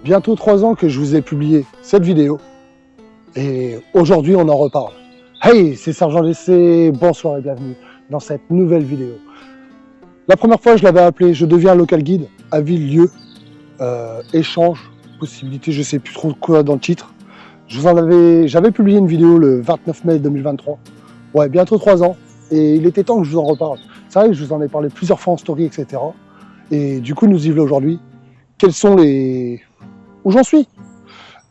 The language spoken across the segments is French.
bientôt 3 ans que je vous ai publié cette vidéo et aujourd'hui on en reparle. Hey, c'est Sergent DC, bonsoir et bienvenue dans cette nouvelle vidéo. La première fois je l'avais appelé Je deviens local guide, avis, lieu, échange, possibilité, je sais plus trop quoi dans le titre. J'avais publié une vidéo le 29 mai 2023, ouais, bientôt 3 ans, et il était temps que je vous en reparle. C'est vrai que je vous en ai parlé plusieurs fois en story, etc. Et du coup, nous y voilà aujourd'hui. Quels sont les... Où j'en suis?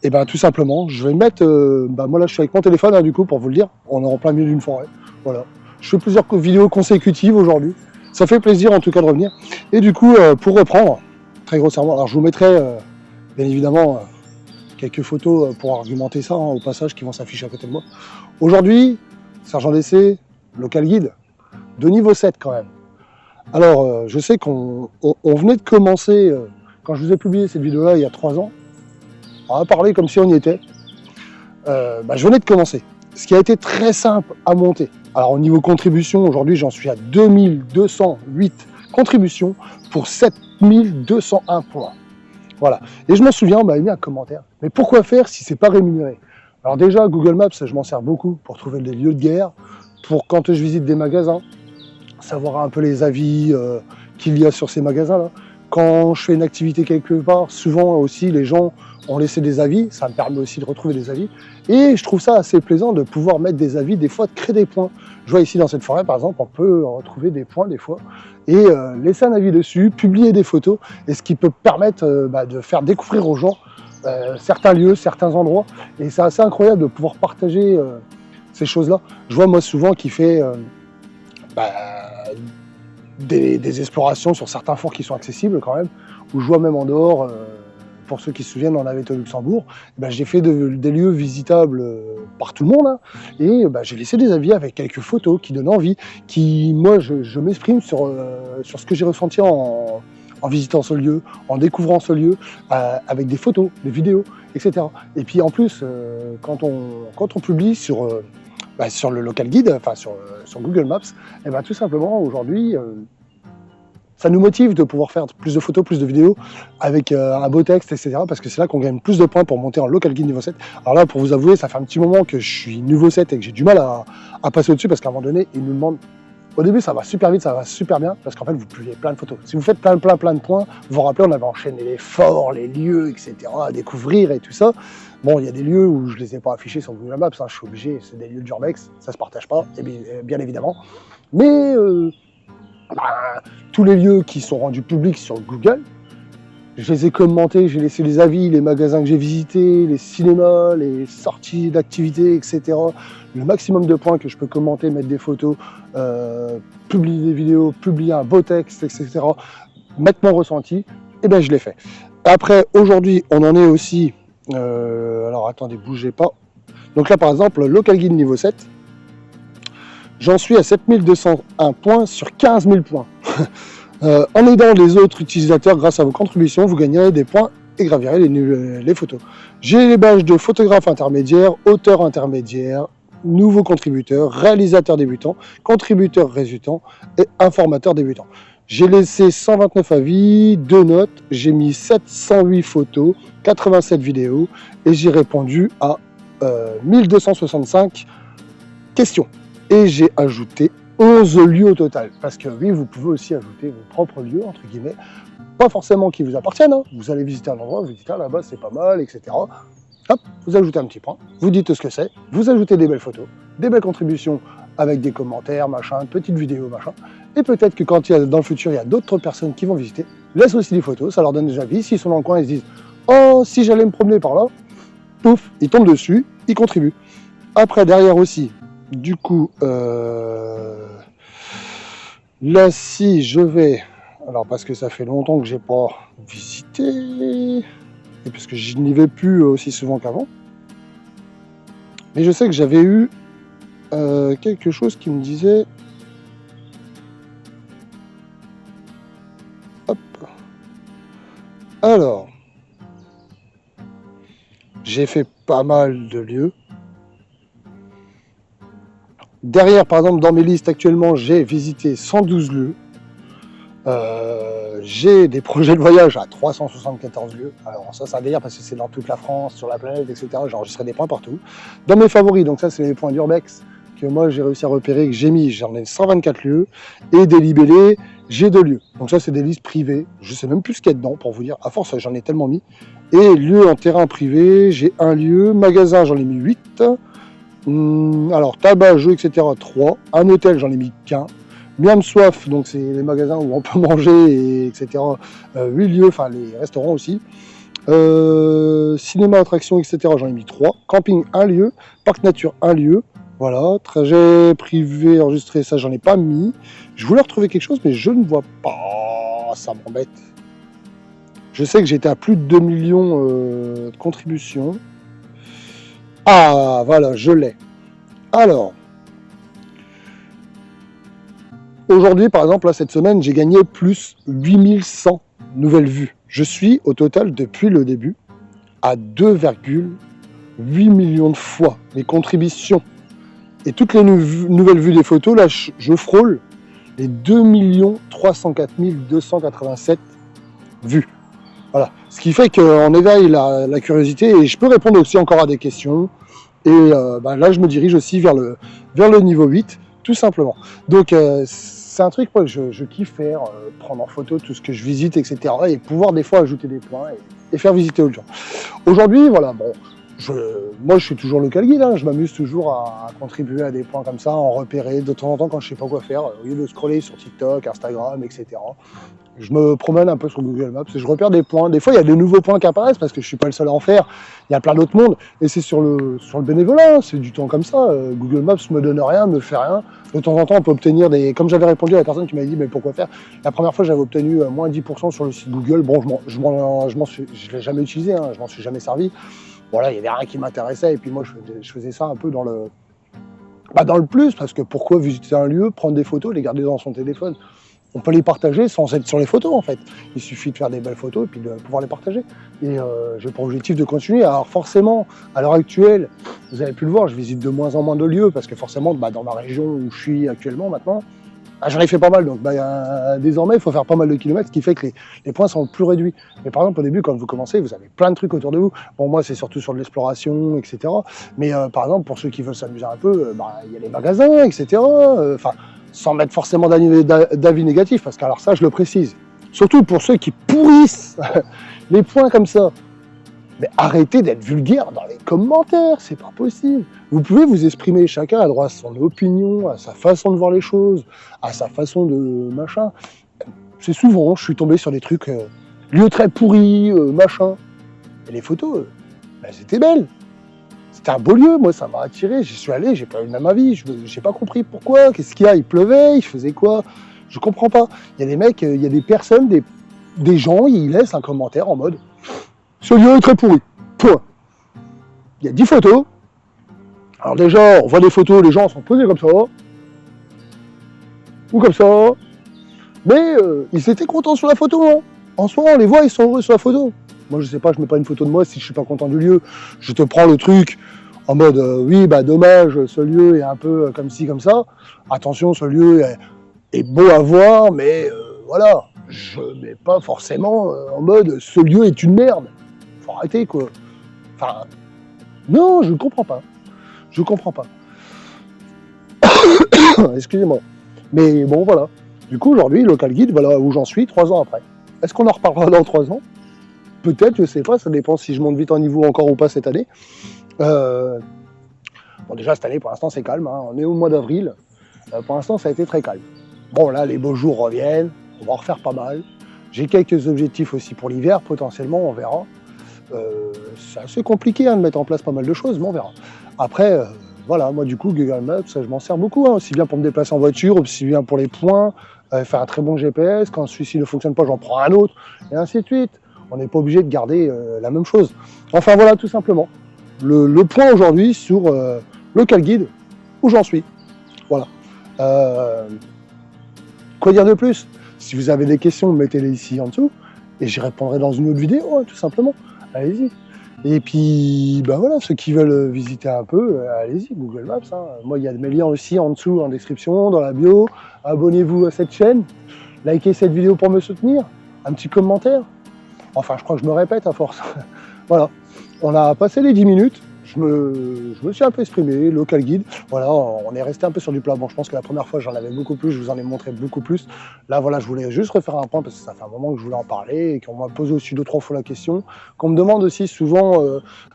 Et bien tout simplement, je vais mettre... moi là, je suis avec mon téléphone, hein, du coup, pour vous le dire. On est en plein milieu d'une forêt. Voilà. Je fais plusieurs vidéos consécutives aujourd'hui. Ça fait plaisir en tout cas de revenir. Et du coup, pour reprendre, très grossièrement, alors je vous mettrai, bien évidemment, quelques photos pour argumenter ça, hein, au passage, qui vont s'afficher à côté de moi. Aujourd'hui, Sergent DC, local guide, de niveau 7 quand même. Alors, je sais qu'on venait de commencer, quand je vous ai publié cette vidéo-là il y a 3 ans, on va parler comme si on y était. Je venais de commencer. Ce qui a été très simple à monter. Alors, au niveau contribution, aujourd'hui, j'en suis à 2208 contributions pour 7201 points. Voilà. Et je m'en souviens, on m'a mis un commentaire. Mais pourquoi faire si c'est pas rémunéré? Alors déjà, Google Maps, je m'en sers beaucoup pour trouver des lieux de guerre, pour quand je visite des magasins, savoir un peu les avis qu'il y a sur ces magasins-là. Quand je fais une activité quelque part, souvent aussi les gens ont laissé des avis, ça me permet aussi de retrouver des avis. Et je trouve ça assez plaisant de pouvoir mettre des avis, des fois de créer des points. Je vois ici dans cette forêt, par exemple, on peut retrouver des points des fois, et laisser un avis dessus, publier des photos, et ce qui peut permettre de faire découvrir aux gens certains lieux, certains endroits. Et c'est assez incroyable de pouvoir partager ces choses-là. Je vois moi souvent qui fait... des explorations sur certains forts qui sont accessibles quand même, où je vois même en dehors, pour ceux qui se souviennent, on avait été au Luxembourg, j'ai fait des lieux visitables par tout le monde, hein, et j'ai laissé des avis avec quelques photos qui donnent envie, qui, moi, je m'exprime sur ce que j'ai ressenti en visitant ce lieu, en découvrant ce lieu, avec des photos, des vidéos, etc. Et puis en plus, quand on publie sur le local guide, enfin sur Google Maps, tout simplement aujourd'hui, ça nous motive de pouvoir faire plus de photos, plus de vidéos, avec un beau texte, etc. Parce que c'est là qu'on gagne plus de points pour monter en local guide niveau 7. Alors là, pour vous avouer, ça fait un petit moment que je suis niveau 7 et que j'ai du mal à passer au-dessus, parce qu'à un moment donné, ils nous demandent... Au début, ça va super vite, ça va super bien, parce qu'en fait, vous publiez plein de photos. Si vous faites plein de points, vous vous rappelez, on avait enchaîné les forts, les lieux, etc., à découvrir et tout ça. Bon, il y a des lieux où je ne les ai pas affichés sur Google Maps, hein, je suis obligé, c'est des lieux d'urbex, ça ne se partage pas, bien évidemment. Mais tous les lieux qui sont rendus publics sur Google, je les ai commentés, j'ai laissé les avis, les magasins que j'ai visités, les cinémas, les sorties d'activités, etc. Le maximum de points que je peux commenter, mettre des photos, publier des vidéos, publier un beau texte, etc. Mettre mon ressenti, et je l'ai fait. Après, aujourd'hui, on en est aussi... alors attendez, bougez pas. Donc là, par exemple, local guide niveau 7, j'en suis à 7201 points sur 15 000 points. En aidant les autres utilisateurs grâce à vos contributions, vous gagnerez des points et gravirez les photos. J'ai les badges de photographe intermédiaire, auteur intermédiaire, nouveau contributeur, réalisateur débutant, contributeur résultant et informateur débutant. J'ai laissé 129 avis, 2 notes, j'ai mis 708 photos, 87 vidéos et j'ai répondu à 1265 questions. Et j'ai ajouté 11 lieux au total. Parce que oui, vous pouvez aussi ajouter vos propres lieux, entre guillemets, pas forcément qui vous appartiennent. Hein. Vous allez visiter un endroit, vous dites ah, là-bas c'est pas mal, etc. Hop, vous ajoutez un petit point, vous dites ce que c'est, vous ajoutez des belles photos, des belles contributions avec des commentaires, machin, petites vidéos, machin. Et peut-être que quand dans le futur, il y a d'autres personnes qui vont visiter, laisse aussi des photos, ça leur donne déjà vie. S'ils sont dans le coin, ils se disent oh, si j'allais me promener par là, pouf, ils tombent dessus, ils contribuent. Après, derrière aussi, du coup, là, si je vais... Alors, parce que ça fait longtemps que j'ai pas visité, et parce que je n'y vais plus aussi souvent qu'avant. Mais je sais que j'avais eu quelque chose qui me disait... Hop. Alors, j'ai fait pas mal de lieux. Derrière, par exemple, dans mes listes actuellement, j'ai visité 112 lieux. J'ai des projets de voyage à 374 lieux. Alors ça, c'est un délire parce que c'est dans toute la France, sur la planète, etc. J'ai enregistré des points partout. Dans mes favoris, donc ça, c'est les points d'Urbex que moi, j'ai réussi à repérer, que j'ai mis. J'en ai 124 lieux. Et des libellés, j'ai 2 lieux. Donc ça, c'est des listes privées. Je sais même plus ce qu'il y a dedans, pour vous dire. À force, j'en ai tellement mis. Et lieu en terrain privé, j'ai 1 lieu. Magasin, j'en ai mis 8. Alors, tabac, jeux, etc. 3. Un hôtel, j'en ai mis qu'un. Miam Soif, donc c'est les magasins où on peut manger, et etc. 8 lieux, enfin les restaurants aussi. Cinéma, attraction, etc. J'en ai mis 3. Camping, 1 lieu. Parc nature, 1 lieu. Voilà. Trajet privé enregistré, ça j'en ai pas mis. Je voulais retrouver quelque chose, mais je ne vois pas. Ça m'embête. Je sais que j'étais à plus de 2 millions de contributions. Ah, voilà, je l'ai. Alors, aujourd'hui, par exemple, là, cette semaine, j'ai gagné plus 8100 nouvelles vues. Je suis, au total, depuis le début, à 2,8 millions de fois mes contributions. Et toutes les nouvelles vues des photos, là, je frôle les 2 304 287 vues. Voilà. Ce qui fait qu'on éveille la curiosité et je peux répondre aussi encore à des questions. Et là, je me dirige aussi vers le niveau 8, tout simplement. Donc, c'est un truc moi, que je kiffe faire, prendre en photo tout ce que je visite, etc. Et pouvoir des fois ajouter des points et faire visiter aux gens. Aujourd'hui, voilà, bon, moi je suis toujours local guide, hein, je m'amuse toujours à contribuer à des points comme ça, à en repérer de temps en temps quand je sais pas quoi faire, au lieu de scroller sur TikTok, Instagram, etc. Je me promène un peu sur Google Maps et je repère des points. Des fois, il y a de nouveaux points qui apparaissent parce que je suis pas le seul à en faire. Il y a plein d'autres mondes et c'est sur le bénévolat. C'est du temps comme ça. Google Maps me donne rien, me fait rien. De temps en temps, on peut obtenir des. Comme j'avais répondu à la personne qui m'avait dit, mais pourquoi faire. La première fois, j'avais obtenu moins 10% sur le site Google. Bon, je l'ai jamais utilisé, hein, je m'en suis jamais servi. Voilà, il y avait rien qui m'intéressait et puis moi, je faisais ça un peu dans le plus parce que pourquoi visiter un lieu, prendre des photos, les garder dans son téléphone. On peut les partager sans être sur les photos en fait. Il suffit de faire des belles photos et puis de pouvoir les partager. Et j'ai pour objectif de continuer. Alors forcément, à l'heure actuelle, vous avez pu le voir, je visite de moins en moins de lieux parce que forcément, dans ma région où je suis actuellement maintenant, j'en ai fait pas mal. Donc désormais, il faut faire pas mal de kilomètres, ce qui fait que les points sont plus réduits. Mais par exemple, au début, quand vous commencez, vous avez plein de trucs autour de vous. Bon, moi, c'est surtout sur de l'exploration, etc. Mais par exemple, pour ceux qui veulent s'amuser un peu, il y a les magasins, etc. Sans mettre forcément d'avis négatif, parce que alors ça, je le précise. Surtout pour ceux qui pourrissent les points comme ça. Mais arrêtez d'être vulgaire dans les commentaires, c'est pas possible. Vous pouvez vous exprimer, chacun a droit à son opinion, à sa façon de voir les choses, à sa façon de machin. C'est souvent, je suis tombé sur des trucs, lieux très pourris, machin. Et les photos, c'était belle. C'était un beau lieu, moi ça m'a attiré, j'y suis allé, j'ai pas eu de ma vie, j'ai pas compris pourquoi, qu'est-ce qu'il y a, il pleuvait, il faisait quoi, je comprends pas. Il y a des mecs, il y a des personnes, des gens, ils laissent un commentaire en mode « Ce lieu est très pourri, point ». Il y a 10 photos, alors déjà on voit des photos, les gens sont posés comme ça, ou comme ça, mais ils étaient contents sur la photo, hein. En soi on les voit, ils sont heureux sur la photo. Moi, je sais pas, je mets pas une photo de moi si je suis pas content du lieu. Je te prends le truc en mode, oui, dommage, ce lieu est un peu comme ci, comme ça. Attention, ce lieu est beau à voir, mais voilà. Je mets pas forcément en mode, ce lieu est une merde. Faut arrêter, quoi. Enfin, non, je ne comprends pas. Je comprends pas. Excusez-moi. Mais bon, voilà. Du coup, aujourd'hui, Local Guide, voilà où j'en suis 3 ans après. Est-ce qu'on en reparlera dans 3 ans ? Peut-être, je sais pas, ça dépend si je monte vite en niveau encore ou pas cette année. Bon, déjà, cette année, pour l'instant, c'est calme, hein. On est au mois d'avril. Pour l'instant, ça a été très calme. Bon, là, les beaux jours reviennent. On va en refaire pas mal. J'ai quelques objectifs aussi pour l'hiver, potentiellement, on verra. C'est assez compliqué de mettre en place pas mal de choses, mais on verra. Après, voilà, moi, du coup, Google Maps, je m'en sers beaucoup, hein, aussi bien pour me déplacer en voiture, aussi bien pour les points, faire un très bon GPS. Quand celui-ci ne fonctionne pas, j'en prends un autre, et ainsi de suite. On n'est pas obligé de garder la même chose. Enfin voilà, tout simplement. Le point aujourd'hui sur Local Guide, où j'en suis. Voilà. Quoi dire de plus ? Si vous avez des questions, mettez-les ici en dessous, et j'y répondrai dans une autre vidéo, hein, tout simplement. Allez-y. Et puis, voilà, ceux qui veulent visiter un peu, allez-y, Google Maps. Hein. Moi, il y a mes liens aussi en dessous, en description, dans la bio. Abonnez-vous à cette chaîne. likez cette vidéo pour me soutenir, un petit commentaire. Enfin, je crois que je me répète à force. Voilà, on a passé les 10 minutes. Je me suis un peu exprimé, local guide. Voilà, on est resté un peu sur du plat. Bon, je pense que la première fois, j'en avais beaucoup plus, je vous en ai montré beaucoup plus. Là, voilà, je voulais juste refaire un point parce que ça fait un moment que je voulais en parler et qu'on m'a posé aussi 2-3 fois la question. Qu'on me demande aussi souvent,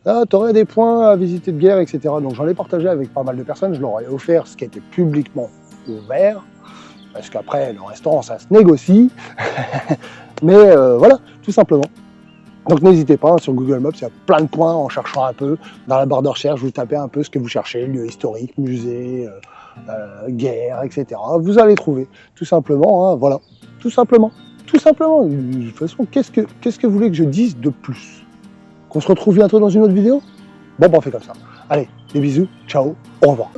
ah, t'aurais des points à visiter de guerre, etc. Donc, j'en ai partagé avec pas mal de personnes. Je leur ai offert ce qui était publiquement ouvert. Parce qu'après, le restaurant, ça se négocie. Mais voilà, tout simplement. Donc n'hésitez pas, sur Google Maps, il y a plein de points en cherchant un peu. Dans la barre de recherche, vous tapez un peu ce que vous cherchez, lieu historique, musée, guerre, etc. Vous allez trouver, tout simplement, hein, voilà. Tout simplement. Tout simplement. De toute façon, qu'est-ce que vous voulez que je dise de plus? Qu'on se retrouve bientôt dans une autre vidéo? Bon, on fait comme ça. Allez, des bisous, ciao, au revoir.